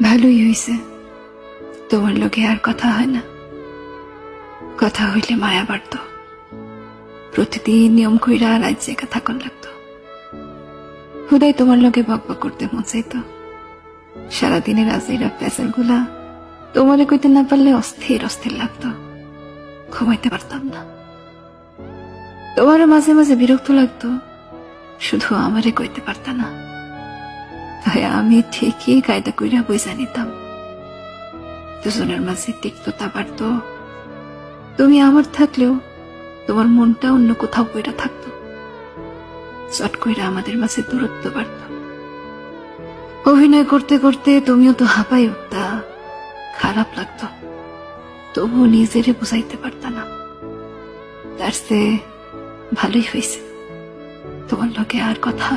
ভালোই হয়েছে, তোমার লোকে আর কথা হয় না। কথা হইলে মায়া বাড়ত, প্রতিদিন নিয়ম কইরা রাত জেগা থাকুন লাগতো। হুদাই তোমার লোকে বকবক করতে মন চাইতো। সারাদিনের আজেরা প্যাসেল গুলা তোমারে কইতে না পারলে অস্থির অস্থির লাগতো, ঘুমাইতে পারতাম না। তোমারও মাঝে মাঝে বিরক্ত লাগতো, শুধু আমারে কইতে পারতা না। তাই আমি ঠিকই কায়দা কইরা বুঝা নিতাম। দুজনের মাঝে তিক্ততা বাড়তো। তুমি আমার থাকলেও তোমার মনটা অন্য কোথাও কইরা থাকতো। চট কইরা আমাদের মাঝে দূরত্ব বাড়ত। অভিনয় করতে করতে তুমিও তো হাঁপাই উঠতা, খারাপ লাগতো, তবু নিজেরে বুঝাইতে পারতা না। তার চেয়ে ভালোই হয়েছে তোমার লোকে আর কথা